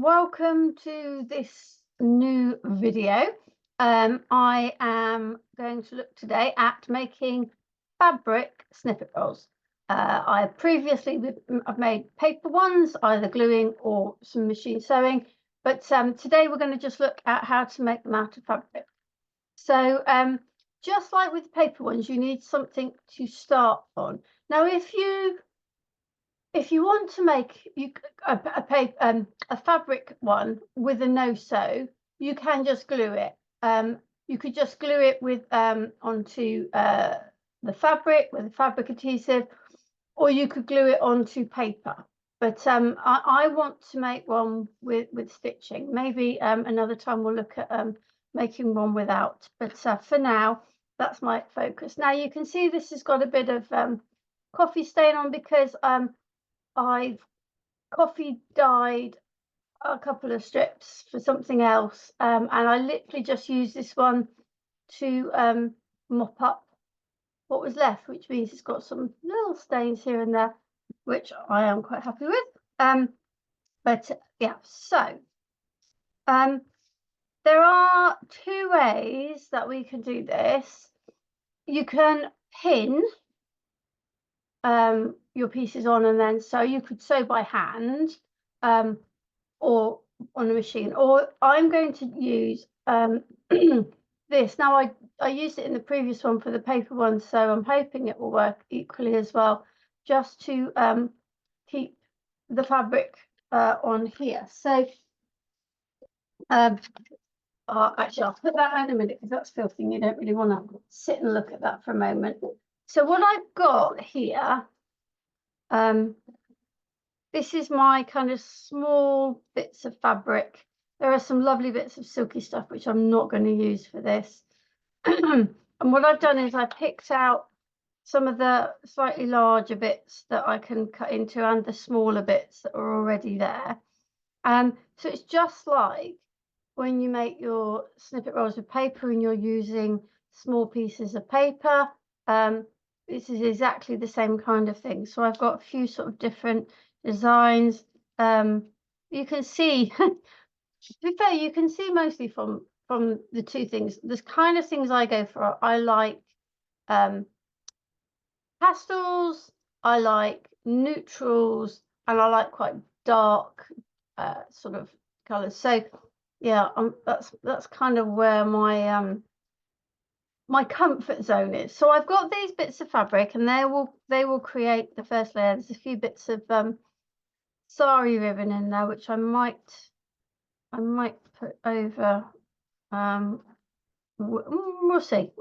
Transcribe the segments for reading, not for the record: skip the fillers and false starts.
welcome to this new video. I am going to look today at making fabric snippet rolls. I've made paper ones, either gluing or some machine sewing, but today we're going to just look at how to make them out of fabric. So just like with paper ones, you need something to start on. Now, if you want to make a fabric one with a no sew, you can just glue it. You could just glue it with onto the fabric with a fabric adhesive, or you could glue it onto paper. But I want to make one with stitching. Maybe another time we'll look at making one without. But for now, that's my focus. Now you can see this has got a bit of coffee stain on because I've coffee dyed a couple of strips for something else, and I literally just used this one to mop up what was left, which means it's got some little stains here and there, which I am quite happy with. But yeah, so there are two ways that we can do this. You can pin your pieces on and then sew. You could sew by hand or on a machine, or I'm going to use this. Now I used it in the previous one for the paper one, so I'm hoping it will work equally as well, just to keep the fabric on here. So actually I'll put that in a minute because that's filthy and you don't really want to sit and look at that for a moment. So what I've got here, this is my kind of small bits of fabric. There are some lovely bits of silky stuff which I'm not going to use for this. And what I've done is I picked out some of the slightly larger bits that I can cut into and the smaller bits that are already there. So it's just like when you make your snippet rolls with paper and you're using small pieces of paper. This is exactly the same kind of thing. So I've got a few sort of different designs. You can see, to be fair, you can see mostly from the two things. The kind of things I go for, I like pastels, I like neutrals, and I like quite dark sort of colors. So yeah, that's kind of where my my comfort zone is. So I've got these bits of fabric, and they will create the first layer. There's a few bits of sari ribbon in there, which I might put over. We'll see.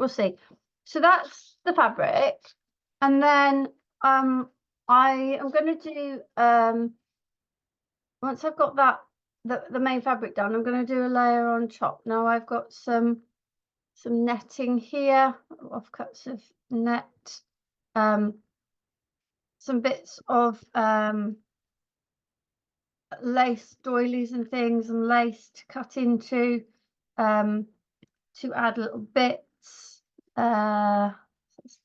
So that's the fabric, and then I am going to do once I've got that the main fabric done, I'm going to do a layer on top. Now I've got some netting here, offcuts of net, some bits of lace doilies and things, and lace to cut into to add little bits. That's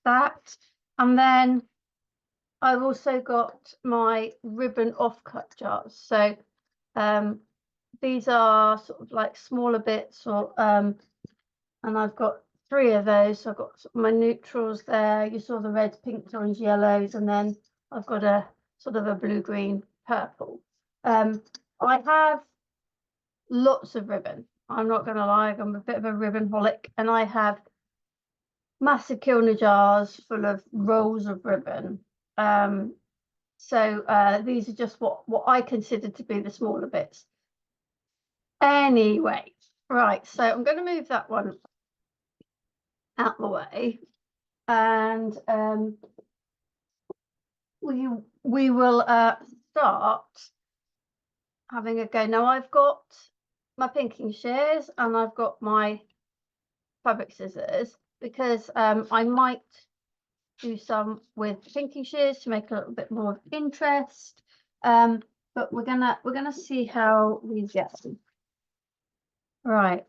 that. And then I've also got my ribbon offcut jars. So these are sort of like smaller bits, or and I've got 3 of those. So I've got sort of my neutrals there. You saw the reds, pinks, orange, yellows, and then I've got a sort of a blue, green, purple. I have lots of ribbon. I'm not going to lie, I'm a bit of a ribbon holic, and I have massive kilner jars full of rolls of ribbon. So these are just what I consider to be the smaller bits. Anyway, right, so I'm going to move that one out the way, and we will start having a go. Now I've got my pinking shears and I've got my fabric scissors, because I might do some with pinking shears to make a little bit more of interest, but we're gonna see how we get them. Right,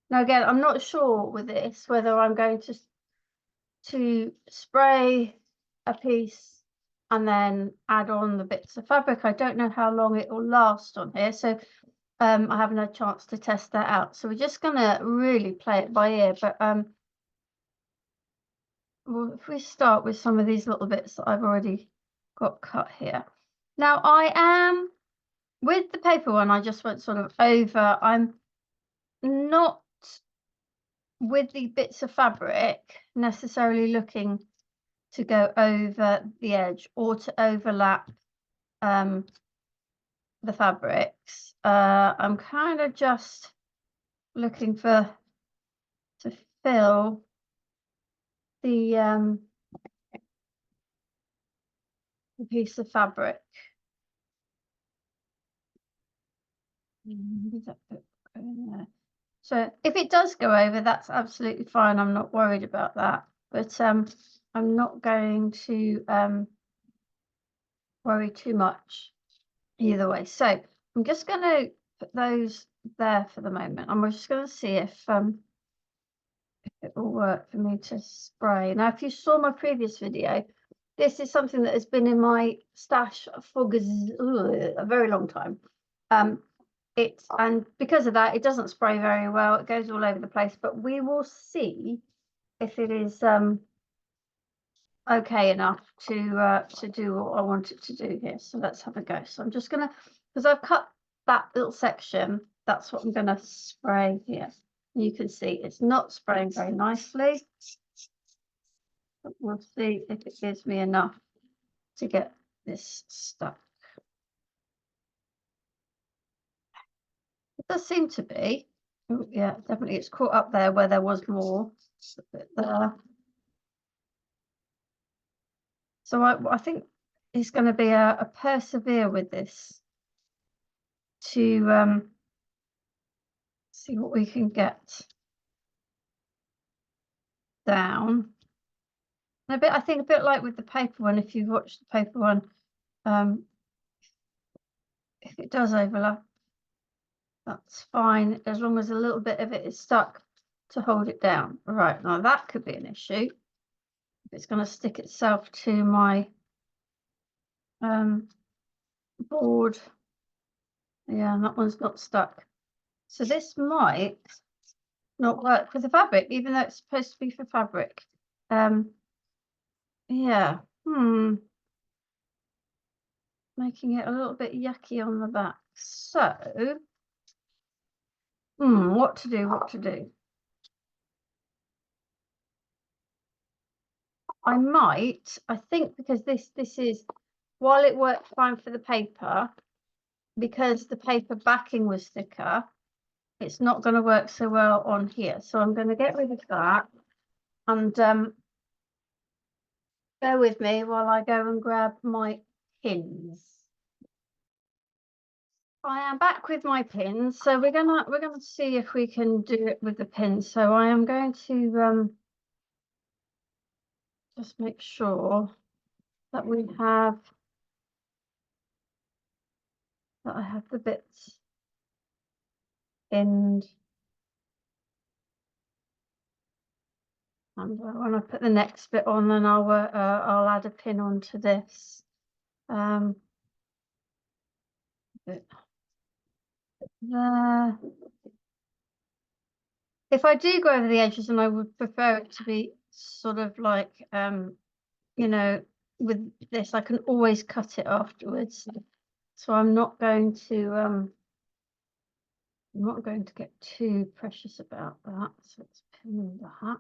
now again, I'm not sure with this whether I'm going to spray a piece and then add on the bits of fabric. I don't know how long it will last on here, so I haven't had a chance to test that out. So we're just gonna really play it by ear. But well, if we start with some of these little bits that I've already got cut here. Now I am, with the paper one, I just went sort of over. I'm not, with the bits of fabric, necessarily looking to go over the edge or to overlap the fabrics. I'm kind of just looking to fill the piece of fabric. That bit go in there. So if it does go over, that's absolutely fine. I'm not worried about that. But I'm not going to worry too much either way. So I'm just going to put those there for the moment, and we're just going to see if it will work for me to spray. Now, if you saw my previous video, this is something that has been in my stash for a very long time. And because of that, it doesn't spray very well. It goes all over the place, but we will see if it is okay enough to do what I want it to do here. So let's have a go. So I'm just gonna, because I've cut that little section, that's what I'm gonna spray here. You can see it's not spraying very nicely, but we'll see if it gives me enough to get this stuck. It does seem to be. Oh, yeah, definitely it's caught up there where there was more. A bit there. So I think it's going to be a persevere with this to see what we can get down. And a bit, I think a bit like with the paper one, if you've watched the paper one, if it does overlap, that's fine, as long as a little bit of it is stuck to hold it down. Right, now that could be an issue. If it's going to stick itself to my board. Yeah, that one's not stuck. So this might not work for the fabric, even though it's supposed to be for fabric. Yeah, making it a little bit yucky on the back. So, what to do? I think because this is, while it worked fine for the paper, because the paper backing was thicker, it's not going to work so well on here. So I'm going to get rid of that, and bear with me while I go and grab my pins. I am back with my pins, so we're gonna see if we can do it with the pins. So I am going to just make sure that I have the bits pinned, and when I put the next bit on, then I'll add a pin onto this. There. If I do go over the edges, and I would prefer it to be sort of like you know, with this, I can always cut it afterwards. So I'm not going to get too precious about that. So let's pin that.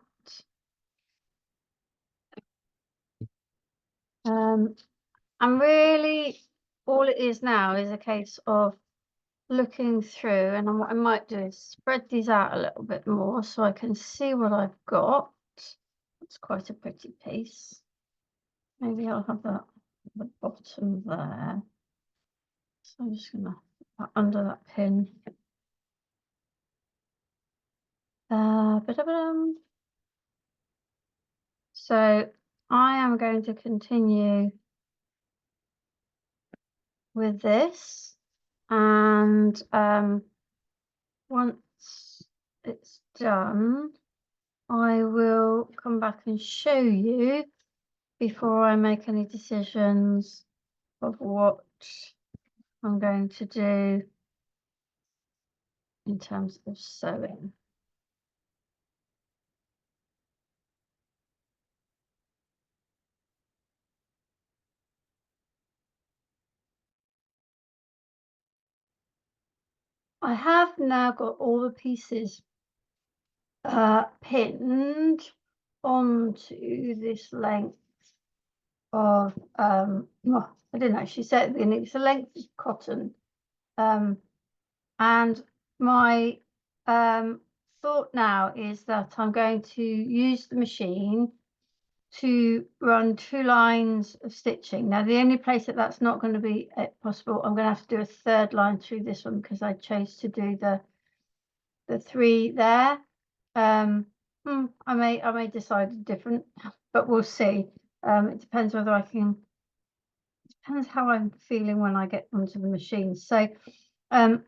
And really all it is now is a case of looking through, and what I might do is spread these out a little bit more so I can see what I've got. It's quite a pretty piece. Maybe I'll have that at the bottom there. So I'm just gonna put that under that pin. So I am going to continue with this, and once it's done, I will come back and show you before I make any decisions of what I'm going to do in terms of sewing. I have now got all the pieces pinned onto this length of well, I didn't actually say it at the beginning, it's a length of cotton. And my thought now is that I'm going to use the machine to run 2 lines of stitching. Now, the only place that that's not going to be possible, I'm going to have to do a 3rd line through this one because I chose to do the 3 there. I may decide different, but we'll see. It depends whether I can. Depends how I'm feeling when I get onto the machine. So, as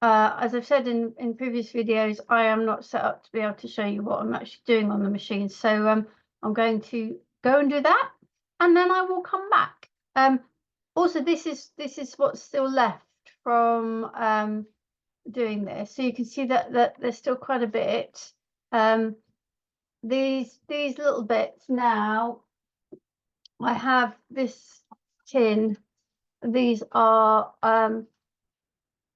I've said in previous videos, I am not set up to be able to show you what I'm actually doing on the machine. So I'm going to go and do that, and then I will come back. Also, this is what's still left from doing this. So you can see that there's still quite a bit. These little bits now. I have this tin. These are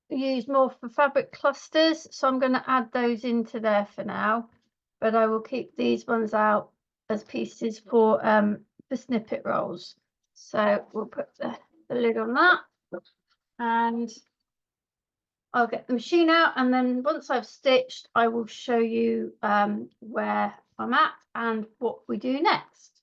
used more for fabric clusters, so I'm going to add those into there for now, but I will keep these ones out as pieces for snippet rolls. So we'll put the lid on that, and I'll get the machine out, and then once I've stitched, I will show you where I'm at and what we do next.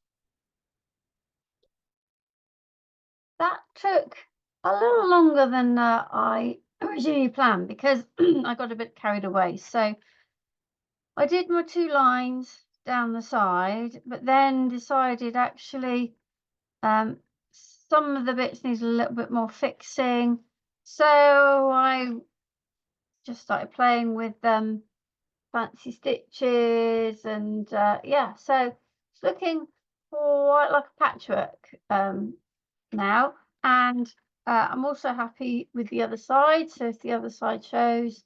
That took a little longer than I originally planned because I got a bit carried away. So I did my 2 lines down the side, but then decided actually some of the bits need a little bit more fixing. So I just started playing with fancy stitches, and yeah, so it's looking quite like a patchwork now. And I'm also happy with the other side. So if the other side shows,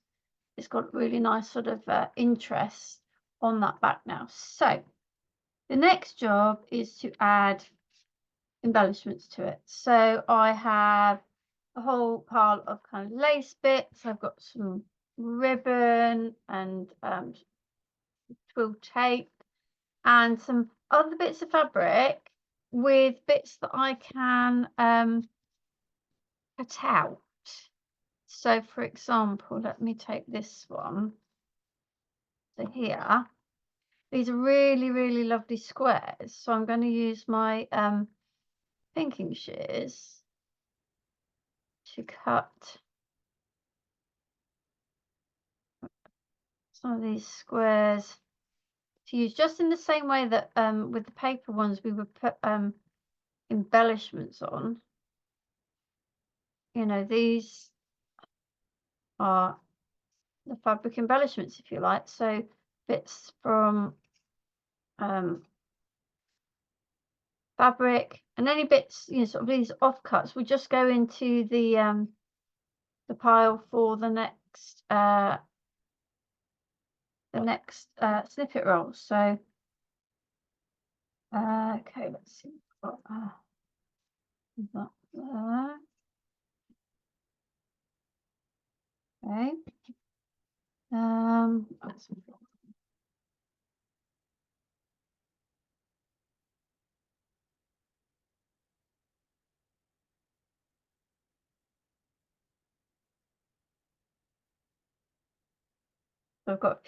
it's got really nice sort of interest on that back now. So the next job is to add embellishments to it. So I have a whole pile of kind of lace bits. I've got some ribbon and twill tape and some other bits of fabric with bits that I can cut out. So for example, let me take this one. So here, these are really, really lovely squares. So I'm going to use my pinking shears to cut some of these squares to use just in the same way that with the paper ones we would put embellishments on. You know, these are the fabric embellishments, if you like. So bits from fabric, and any bits, you know, sort of these offcuts will just go into the pile for the next snippet roll. So okay, let's see what that there. Okay. So I've got a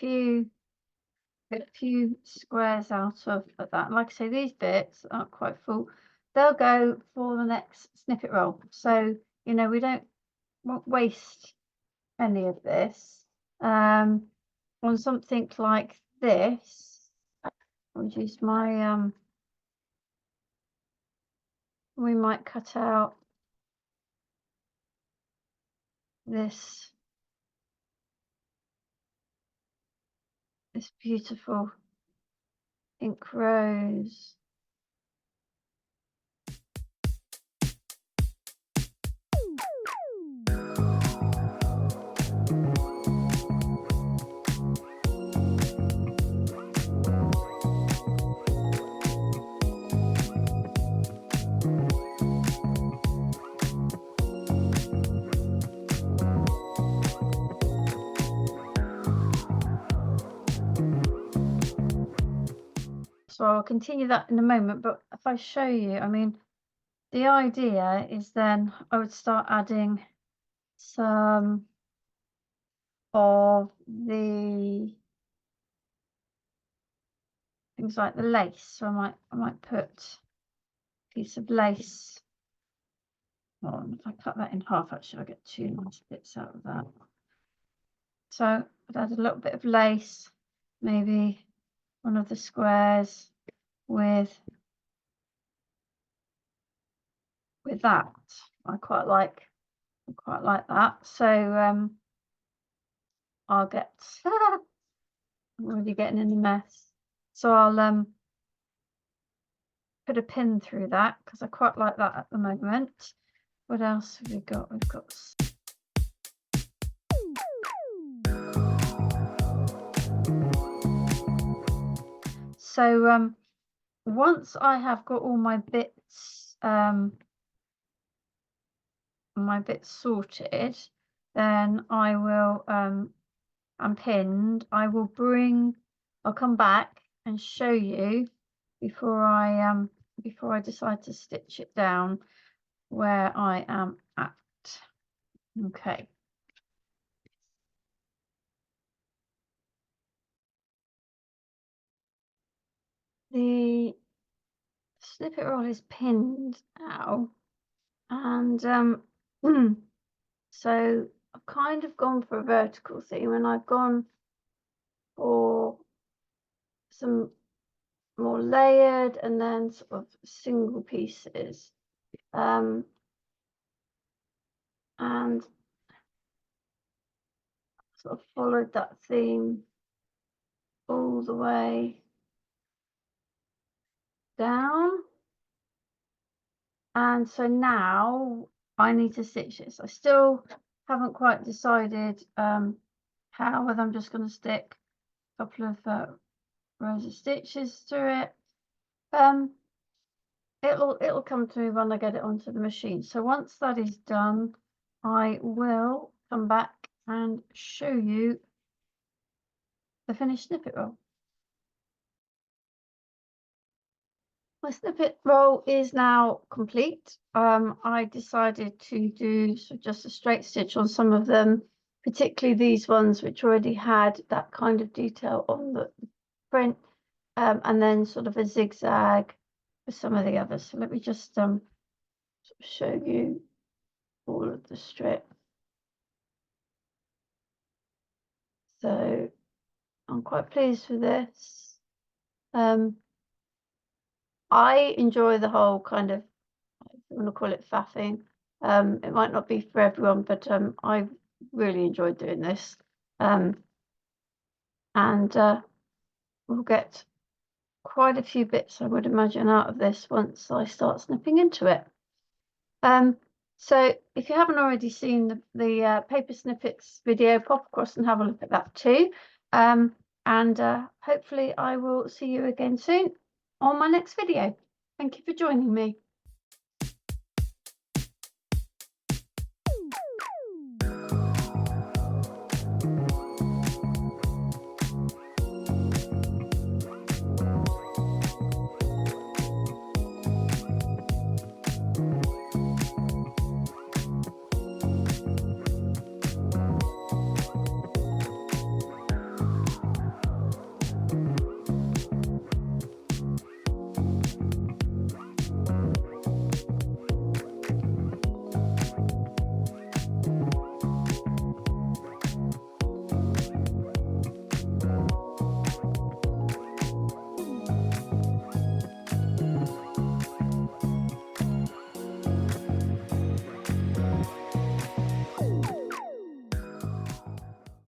few squares out of that. Like I say, these bits aren't quite full. They'll go for the next snippet roll. So, you know, we won't waste any of this. On something like this, I'll use my we might cut out this beautiful ink rose So I'll continue that in a moment, but if I show you, I mean, the idea is then I would start adding some of the things like the lace. So I might put a piece of lace on. If I cut that in half, actually, I'll get 2 nice bits out of that. So I'd add a little bit of lace, maybe one of the squares with that. I quite like that. So I'll get I'm already getting in the mess. So I'll put a pin through that because I quite like that at the moment. What else have we got? We've got so once I have got all my bits sorted, then I will and pinned, I'll come back and show you before I decide to stitch it down where I am at. Okay. The snippet roll is pinned now, and so I've kind of gone for a vertical theme, and I've gone for some more layered and then sort of single pieces, and sort of followed that theme all the way down. And so now I need to stitch this. I still haven't quite decided how, whether I'm just going to stick a couple of rows of stitches through it. It'll come to me when I get it onto the machine. So once that is done, I will come back and show you the finished snippet roll. My snippet roll is now complete. I decided to do just a straight stitch on some of them, particularly these ones which already had that kind of detail on the print, and then sort of a zigzag for some of the others. So let me just show you all of the strip. So I'm quite pleased with this. I enjoy the whole kind of, if you want to call it faffing. It might not be for everyone, but I really enjoyed doing this. And we'll get quite a few bits, I would imagine, out of this once I start snipping into it. So if you haven't already seen the paper snippets video, pop across and have a look at that too. And hopefully I will see you again soon on my next video. Thank you for joining me.